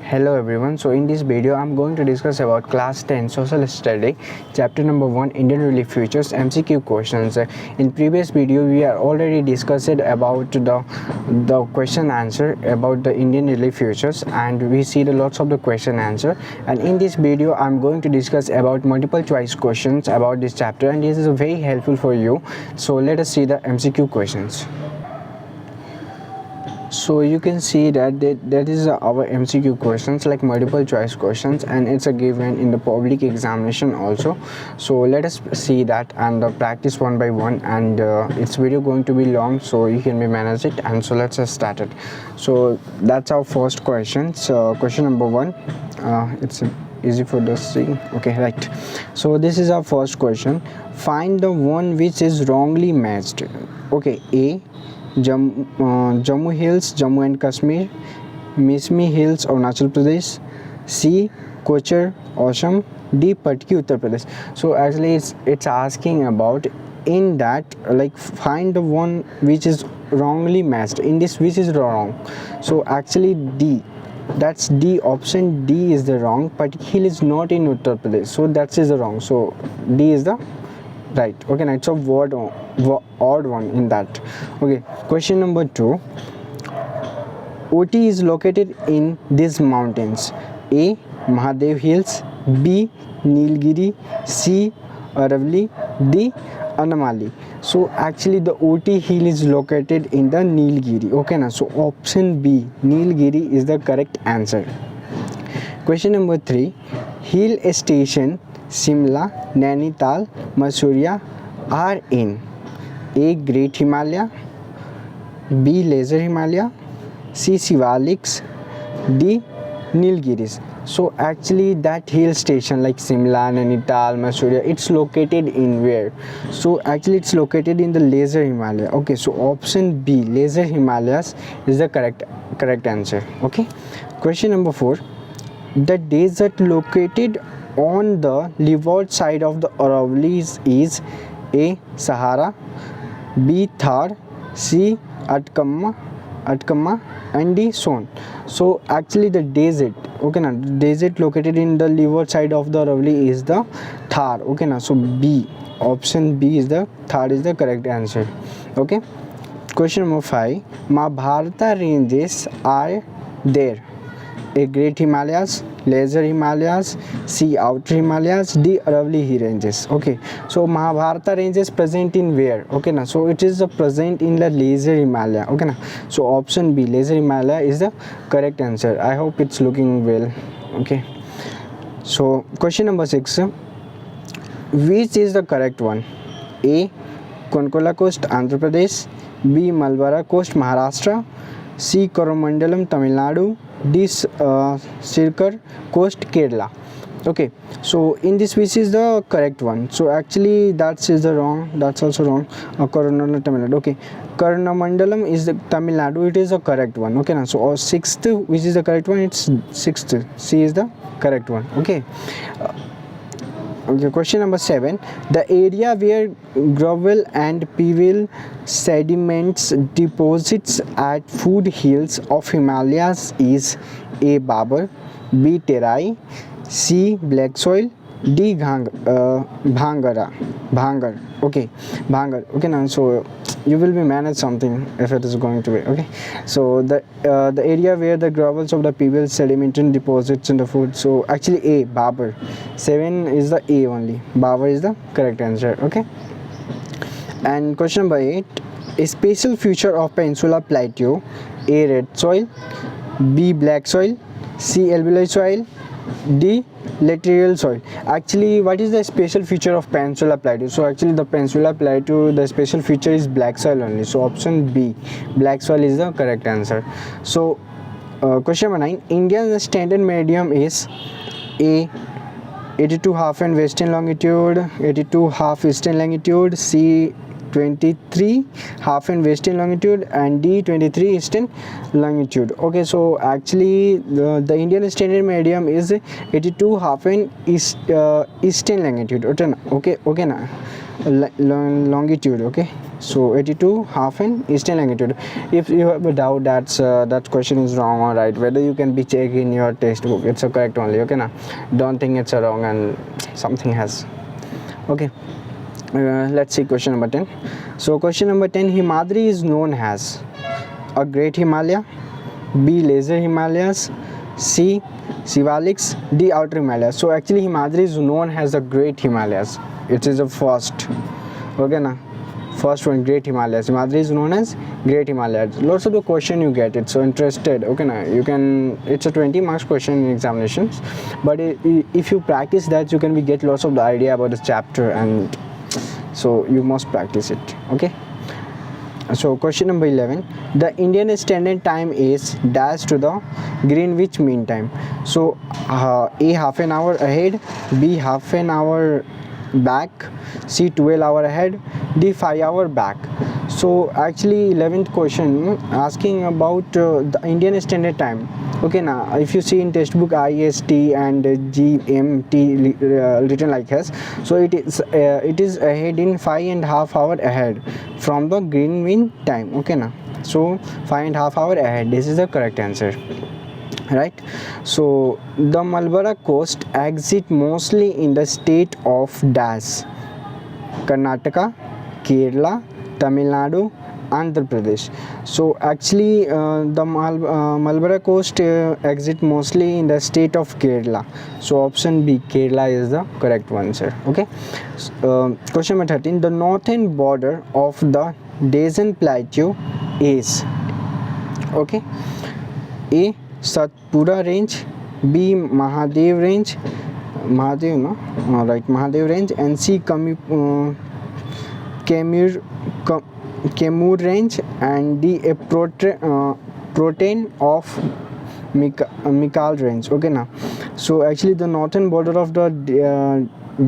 Hello everyone. So in this video I'm going to discuss about class 10 social study chapter number 1 Indian relief futures MCQ questions. In previous video we are already discussed about the question answer about the Indian relief futures, and we see the lots of the question answer, and in this video I'm going to discuss about multiple choice questions about this chapter, and this is very helpful for you. So let us see the MCQ questions. So you can see that that is our MCQ questions, like multiple choice questions, and it's a given in the public examination also. So let us see that and practice one by one, and it's video going to be long, so you can manage it. And so let's start it. So that's our first question. So question number 1, it's easy for the see. Okay, right. So this is our first question. Find the one which is wrongly matched. Okay, A, Jammu Hills, Jammu and Kashmir. Mismi Hills, Arunachal Pradesh. C, Kochar, Assam. D, Patki, Uttar Pradesh. So actually it's asking about in that, like, find the one which is wrongly matched. In this, which is wrong? So actually D, that's D, option D is the wrong. Patki Hill is not in Uttar Pradesh, so that is the wrong. So D is the right. Okay, now it's a odd one in that. Okay, question number 2. OT is located in these mountains. A, Mahadev Hills. B, Nilgiri. C, Aravali. D, Anamali. So actually the OT hill is located in the Nilgiri. Okay, now so option B, Nilgiri, is the correct answer. Question number 3. Hill station Shimla, Nainital, Masuria are in A, Great Himalaya. B, Lesser Himalaya. C, Shivaliks. D, Nilgiris. So actually that hill station like Shimla, Nainital, Masuria, it's located in where? So actually it's located in the Lesser Himalaya. Okay, so option B, Lesser Himalayas, is the correct answer. Okay. Question number 4. The desert located on the leeward side of the Aravallis is A, Sahara. B, Thar. C, Atacama, and D, Son. So actually the desert, okay, now the desert located in the leeward side of the Aravalli is the Thar. Okay, now so B, option B is the Thar is the correct answer. Okay. Question number 5. Mahabharata ranges are there. A, Great Himalayas. Lesser Himalayas. C, Outer Himalayas. D, Aravalli ranges. Okay, so Mahabharata ranges present in where? Okay, now so it is present in the Lesser Himalaya. Okay, now so option B, Lesser Himalaya, is the correct answer. I hope it's looking well. Okay, so question number 6. Which is the correct one? A, Konkola Coast, Andhra Pradesh. B, Malbara Coast, Maharashtra. C, Koromandalam, Tamil Nadu. D, Sirkar Coast, Kerala. Okay, so in this, which is the correct one? So actually that is the wrong, that's also wrong. Koromandalam, Tamil Nadu. Okay, Koromandalam is the Tamil Nadu, it is the correct one. Okay, now so 6th, which is the correct one? It's 6th, C is the correct one. Okay. Okay, question number 7. The area where gravel and pebble sediments deposits at foot hills of Himalayas is A, Babar. B, Terai. C, black soil. D, Bhangar. Okay, Bhangar. Okay, now so you will be manage something if it is going to be. Okay, so the area where the gravels of the pebble sedimentary deposits in the food. So actually A, Babar. 7 is the A only. Babar is the correct answer. Okay. And question number 8. A special feature of Peninsula Plateau. A, red soil. B, black soil. C, alluvial soil. D, lateral soil. Actually, what is the special feature of Peninsula Plateau? So actually the Peninsula Plateau, the special feature is black soil only. So option B, black soil, is the correct answer. So question number 9. India's standard medium is A, 82.5 and western longitude, 82.5 eastern longitude. C, 23.5 and western longitude, and D, 23 eastern longitude. Okay, so actually the Indian standard medium is 82.5 and eastern longitude. Okay, na longitude. Okay, So 82 half in eastern longitude. If you have a doubt that question is wrong or right, whether you can be check in your textbook, it's a correct only. Okay na, don't think it's a wrong and something has. Okay, let's see question number 10. So question number 10, Himadri is known as a Great Himalaya, B Lesser Himalayas, C Sivaliks, D Outer Himalayas. So actually Himadri is known as the Great Himalayas. It is the first. Okay na, first one, Great Himalayas. Himadri is known as Great Himalayas. Lots of the question you get it, so interested. Okay na, you can, it's a 20 marks question in examinations, but if you practice that, you can be get lots of the idea about the chapter, and so you must practice it. Okay, so question number 11, the Indian Standard Time is dash to the Greenwich Mean Time. So A half an hour ahead, B half an hour back, C 12 hour ahead, D 5 hour back. So actually 11th question asking about the Indian Standard Time. Okay, now if you see in textbook IST and GMT written like this, so it is ahead in 5.5 hour ahead from the Greenwich time. Okay now, so 5.5 hour ahead, this is the correct answer, right? So the Marlborough coast exit mostly in the state of dash, Karnataka, Kerala, Tamil Nadu, Andhra Pradesh. So actually the Marlborough coast exit mostly in the state of Kerala. So option B, Kerala is the correct one, sir. Okay. Question number 13. The northern border of the Deccan Plateau is, okay, A Satpura range, B Mahadev range, Mahadev no, right, Mahadev range, and C Kemur range, and D a protein of Mikal range. Okay now, so actually the northern border of the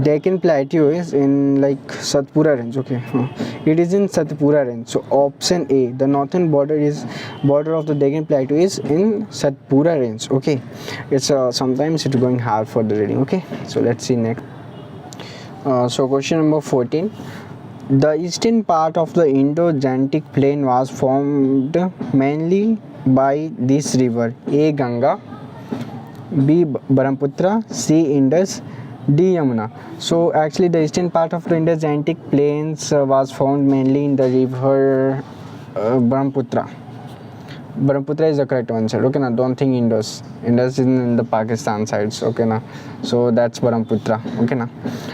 Deccan Plateau is in like Satpura range. Okay, it is in Satpura range. So option A, the northern border of the Deccan Plateau is in Satpura range. Okay, it's sometimes it's going hard for the reading. Okay, so let's see next. So question number 14. The eastern part of the Indo-Gangetic plain was formed mainly by this river: A. Ganga, B. Brahmaputra, C. Indus, D. Yamuna. So actually the eastern part of the Indo-Gangetic plains was found mainly in the river Brahmaputra. Brahmaputra is the correct answer. Okay now, don't think Indus. Indus is in the Pakistan sides. Okay now, so that's Brahmaputra. Okay now,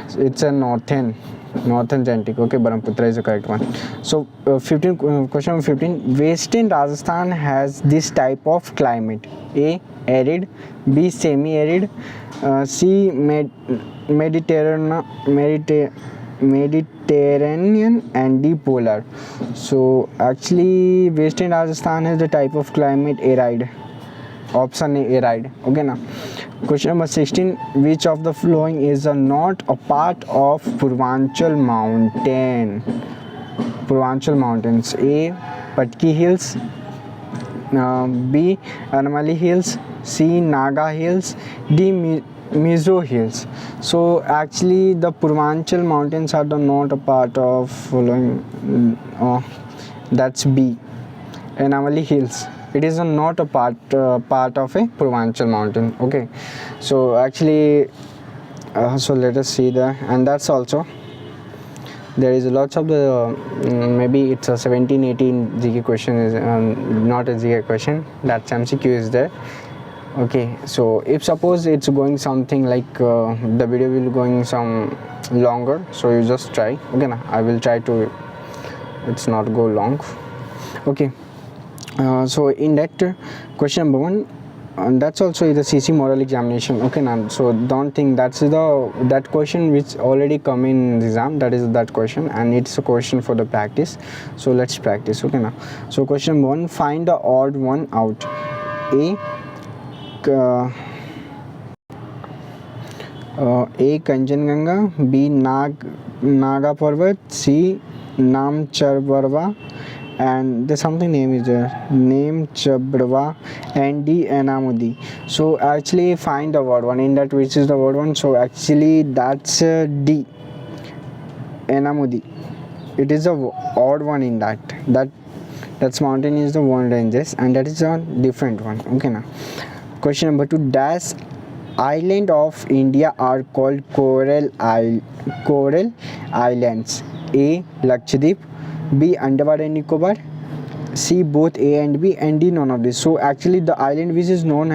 so it's a northern Gangetic. Okay, Brahmaputra is the correct one. So 15 question number 15. Western Rajasthan has this type of climate: A. arid, B. semi-arid, C. Mediterranean, and D. polar. So actually Western Rajasthan has the type of climate arid. Option A, arid. Okay now, question number 16. Which of the following is not a part of Purvanchal mountains? A. Patki hills, B. Anamali hills, C. Naga hills, D. Mizo hills. So actually the Purvanchal mountains are not a part of following. That's B. Anamali hills. It is not a part of a Purvanchal mountain. Okay, so actually so let us see the, and that's also there is lots of the maybe it's a 17-18 GK question is not a GK question, that's MCQ is there. Okay, so if suppose it's going something like the video will going some longer, so you just try. Okay na, I will try to it's not go long. Okay, so in that question number 1, and that's also the CC model examination. Okay now, so don't think that's that question which already come in the exam, that is that question, and it's a question for the practice. So let's practice. Okay now, so question number 1, find the odd one out. A Kanchenjunga, B Naga Parvat, C Namchabarwa, and there's something name is there, name Chabrwa, and D Anamudi. So actually find the word one in that, which is the word one. So actually that's D Anamudi. it is a odd one in that's mountain is the one ranges, and that is a different one. Okay now, question number 2, dash island of India are called coral islands? A. Lakshadweep, B. Andaman and Nicobar, C. both A and B, and D. none of this. So actually the island which is known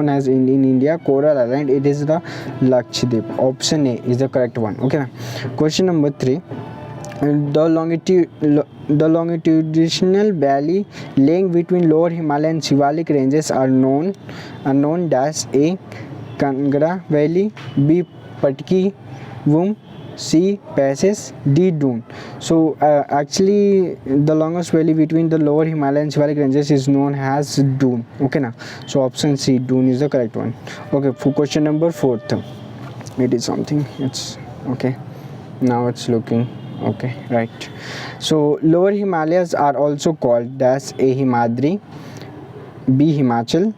as in India coral island, it is the Lakshadweep. Option A is the correct one. Okay now, question number 3, the longitudinal valley laying between lower Himalaya and Shivalik ranges are known dash A. Kangra Valley, B. Patki Womb, C. Passes, D. Dune. So actually the longest valley between the lower Himalaya and Shivalik ranges is known as Dune. Okay now, so option C, Dune, is the correct one. Okay, for question number 4, it is something, it's okay, now it's looking okay, right. So lower Himalayas are also called dash A. Himadri, B. Himachal,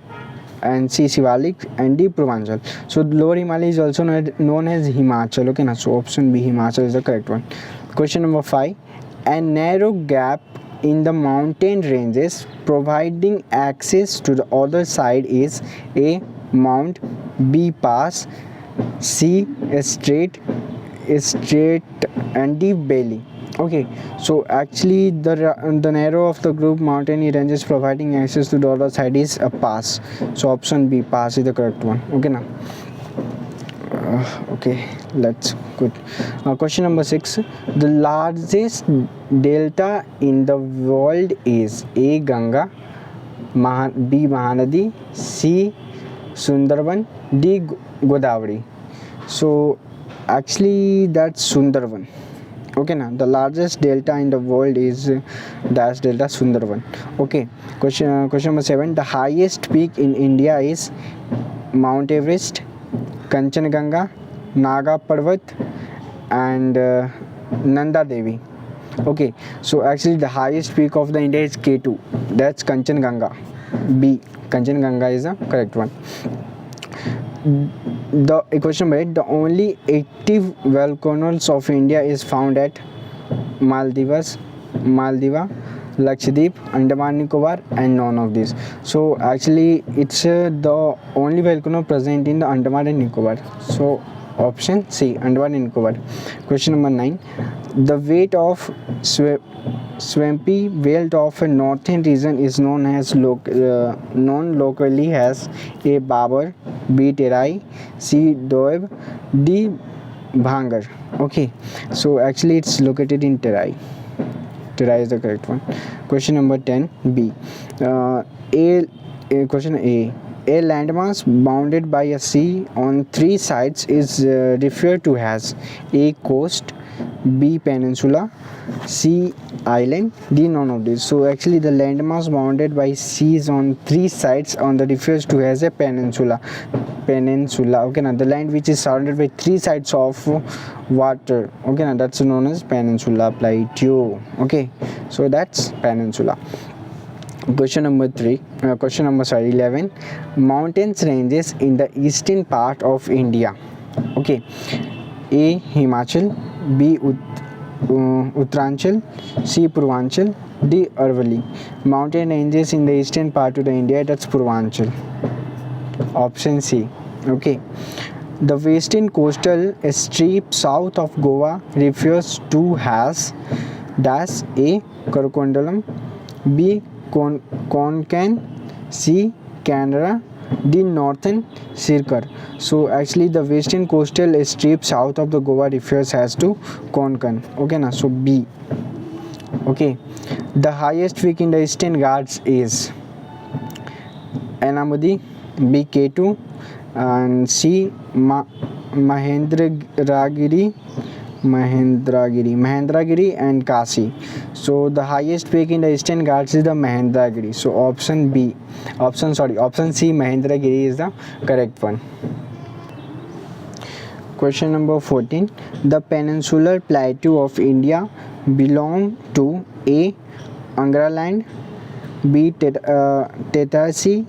and C. Shivalik, and D. Purvanchal. So lower Himalaya is also known as Himachal. Okay now, so option B, Himachal, is the correct one. Question number 5, a narrow gap in the mountain ranges providing access to the other side is A. Mount, B. Pass, C. Strait, and D. Valley. Okay, so actually the narrow of the group mountain ranges providing access to the other side is a pass. So option B, pass, is the correct one. Okay now, okay, let's good. Question number 6, the largest delta in the world is A. Ganga, B. Mahanadi, C. Sundarban, D. Godavari. So actually that's Sundarban. Okay now, the largest delta in the world is dash delta Sundarban. Okay, question number 7, the highest peak in India is Mount Everest, Kanchenjunga, Naga Parvat, and Nanda Devi. Okay, so actually the highest peak of the India is K2, that's Kanchenjunga. B, Kanchenjunga, is the correct one. The question number 8, the only active volcanoes of India is found at Maldives, Lakshadweep, Andaman Nicobar, and none of these. So actually it's the only volcano present in the Andaman and Nicobar. So option C, Andaman and Nicobar. Question number 9, the weight of swampy belt of a northern region is known locally as A. Babar, B. Terai, C. Doab, D. Bhangar. Okay, so actually it's located in Terai. Terai is the correct one. Question number 10, B. Question A, a landmass bounded by a sea on 3 sides is referred to as A. Coast, B. Peninsula, C. Island, D. none of these. So actually the landmass bounded by seas on 3 sides on the refers to as a peninsula. Okay now, the land which is surrounded by 3 sides of water, okay now, that's known as peninsula plateau. Okay, so that's peninsula. Question number 11, mountains ranges in the eastern part of India. Okay, A. Himachal, B. Uttaranchal, C. Purvanchal, D. Arvali. Mountain ranges in the eastern part of the India, that's Purvanchal. Option C. Okay, the western coastal strip south of Goa refers to as dash A. Karakondalam, B. Konkan, C. Canara, D. Northern Sirkar. So actually the western coastal strip south of the Goa refers as to Konkan. Okay now, so B. Okay, the highest peak in the Eastern Ghats is Anamudi, B. K2, and C. Mahendragiri and Kasi. So the highest peak in the Eastern Ghats is the Mahendragiri. So option C, Mahendragiri, is the correct one. Question number 14, the peninsular plateau of India belong to A. Angra land, B. Tethasi,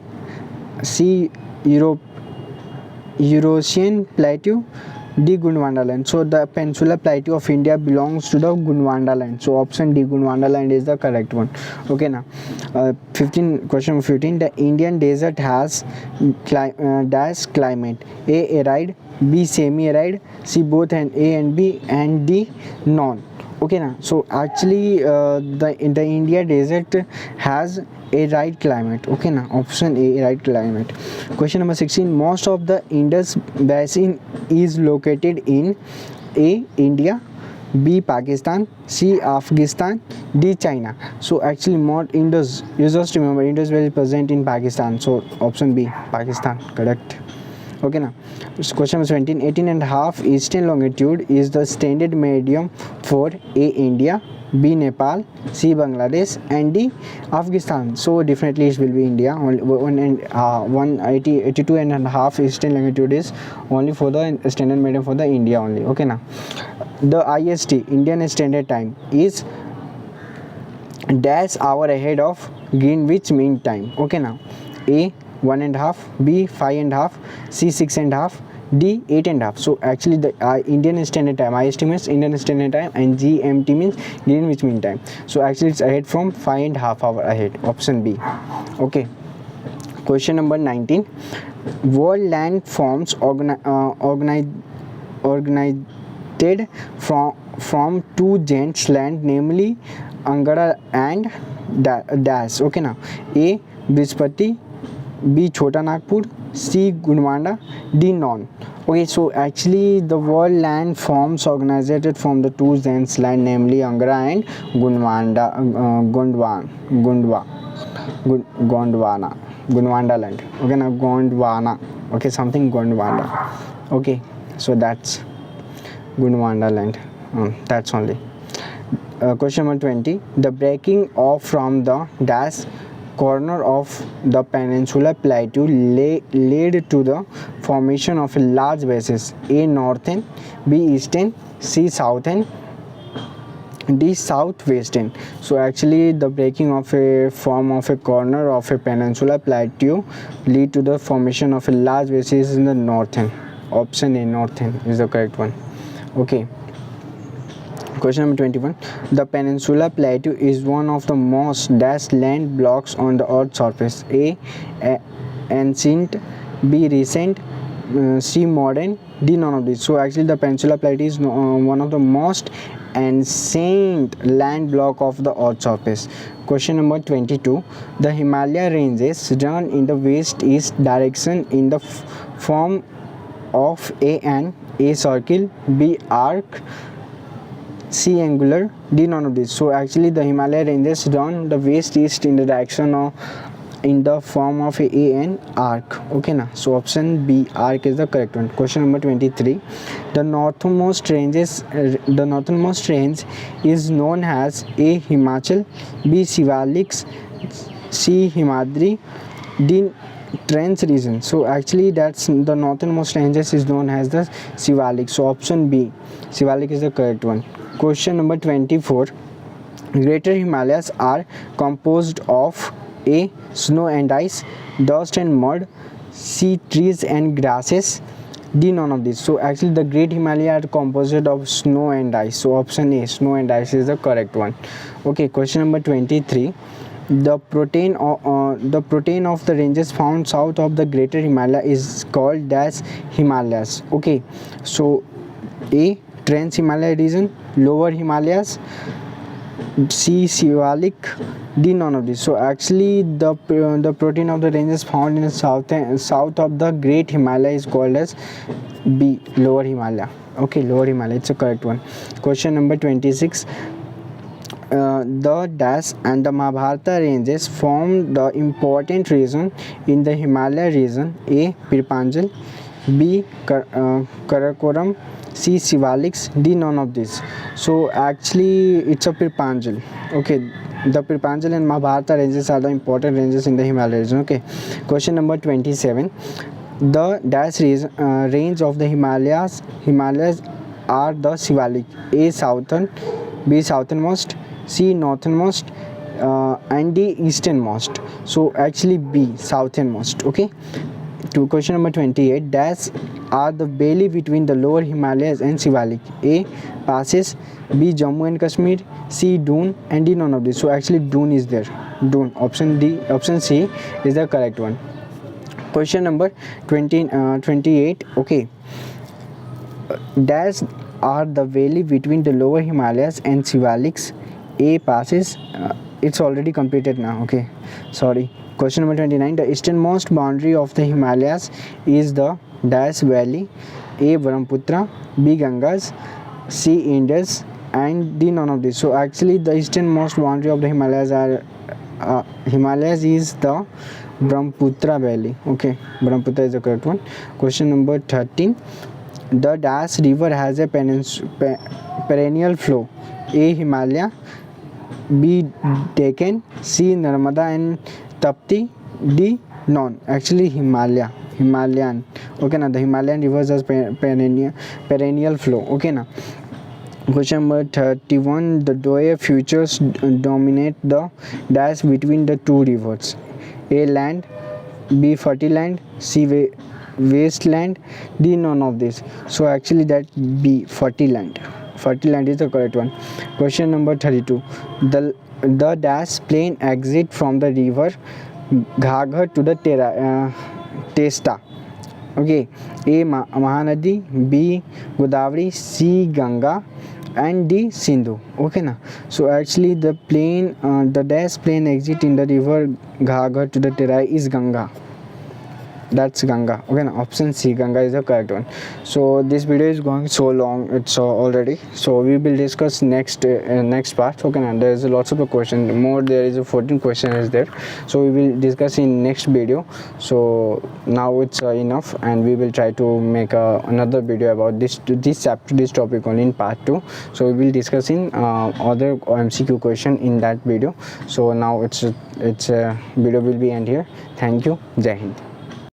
C. Eurasian plateau, D. Gondwana land. So the peninsular plateau of India belongs to the Gondwana land. So option D, Gondwana land is the correct one. Okay now, 15 question 15. The Indian desert has dash climate: A arid, B semi arid, C both and A and B, and D non. Okay now, so actually the India desert has a right climate. Okay now, option A, right climate. Question number 16. Most of the Indus basin is located in A India, B Pakistan, C Afghanistan, D China. So actually more Indus, you just remember Indus Valley present in Pakistan, so option B, Pakistan, correct. Okay now, question number 17. 18 and a half eastern longitude is the standard medium for A India, B Nepal, C Bangladesh, and D Afghanistan. So definitely it will be India. Only 82 and a half eastern longitude is only for the standard medium for the India only. Okay now, the IST, Indian Standard Time, is dash hour ahead of Greenwich Mean Time. Okay now, A 1.5, B 5.5, C 6.5, D 8.5. So actually the Indian Standard Time, IST means Indian Standard Time, and GMT means Greenwich Mean Time. So actually it's ahead from 5.5 hour ahead. Option B. Okay. Question number 19. World landforms organized from two giants land, namely Angara and Dash. Okay now, A Brihaspati, B Chota Nagpur, C Gondwana, D Non. Okay, so actually the world land forms organized from the two giants land, namely Angara and Gondwana land. Okay now, Gondwana. Okay, something Gondwana. Okay, so that's Gondwana land. That's only. Question number 20. The breaking off from the dash corner of the peninsular plateau led to the formation of a large basin: A northern, B eastern, C southern, D southwestern. So actually the breaking of a form of a corner of a peninsular plateau lead to the formation of a large basin in the northern. Option A, northern, is the correct one. Okay. Question number 21. The peninsular plateau is one of the most dash land blocks on the earth's surface: A ancient, B recent, C modern, D none of these. So actually the peninsular plateau is one of the most ancient land block of the earth's surface. Question number 22. The Himalaya ranges run in the west-east direction in the form of A circle, B arc, C angular, D none of these. So actually the Himalaya ranges run the west east in the direction of in the form of a and arc. Okay na, so option B, arc, is the correct one. Question number 23. The northernmost range is known as A Himachal, B Shivaliks, C Himadri, D Trans region. So actually that's the northernmost ranges is known as the Shivalik. So option B, Shivalik, is the correct one. Question number 24. Greater Himalayas are composed of A snow and ice, dust and mud, C trees and grasses, D none of these. So actually the Great Himalaya are composed of snow and ice. So option A, snow and ice, is the correct one. Okay, question number 23. The protein of the ranges found south of the Greater Himalaya is called dash Himalayas. Okay, so A Trans Himalaya region, Lower Himalayas, C Shivalik, D none of these. So actually the protein of the ranges found in the south of the Great Himalaya is called as B, Lower Himalaya. Okay, Lower Himalaya, it's a correct one. Question number 26. The Dash and the Mahabharata ranges form the important region in the Himalaya region: A Pirpanjal, B Karakoram, C Shivaliks, D none of these. So actually it's a Pirpanjal. Okay, the Pirpanjal and Mahabharata ranges are the important ranges in the Himalaya region. Okay, question number 27. The dash range of the Himalayas are the Shivalik: A southern, B southernmost, C northernmost, and D easternmost. So actually B southernmost. Okay, To question number 28, dash are the valley between the lower Himalayas and Shivalik? A. Passes, B. Jammu and Kashmir, C. Doon, and D. None of this. So actually Doon is there. Doon. Option C is the correct one. Question number 28. Okay. Dash are the valley between the lower Himalayas and Shivaliks? A. Passes. It's already completed now. Okay. Sorry. Question number 29. The easternmost boundary of the Himalayas is the dash valley? A. Brahmaputra, B. Gangas, C. Indus, and D. None of this. So actually the easternmost boundary of the Himalayas is the Brahmaputra valley. Okay, Brahmaputra is the correct one. Question number 13. The dash river has a perennial flow? A. Himalaya, B. Deccan, C. Narmada and Tapti, D. None. Actually Himalayan. Okay na, the Himalayan rivers has perennial flow. Okay na. Question number 31. The Doye features dominate the dash between the two rivers? A. Land, B. fertile land, C. wasteland, D. none of this. So actually that B. fertile land is the correct one. Question number 32. The dash plain exit from the river Ghaggar to the Testa? Okay. A. Mahanadi, B. Godavari, C. Ganga, and D. Sindhu. Okay na. So actually the dash plain exit in the river Ghaggar to the Terai is Ganga. That's Ganga. Okay na. Option C, Ganga is the correct one. So this video is going so long, it's already, so we will discuss next part. Okay na. There is lots of questions more. There is a 14 question is there, so we will discuss in next video. So now it's enough, and we will try to make another video about this chapter, this topic only in part 2. So we will discuss in other MCQ question in that video. So now it's video will be end here. Thank you. Jai Hind.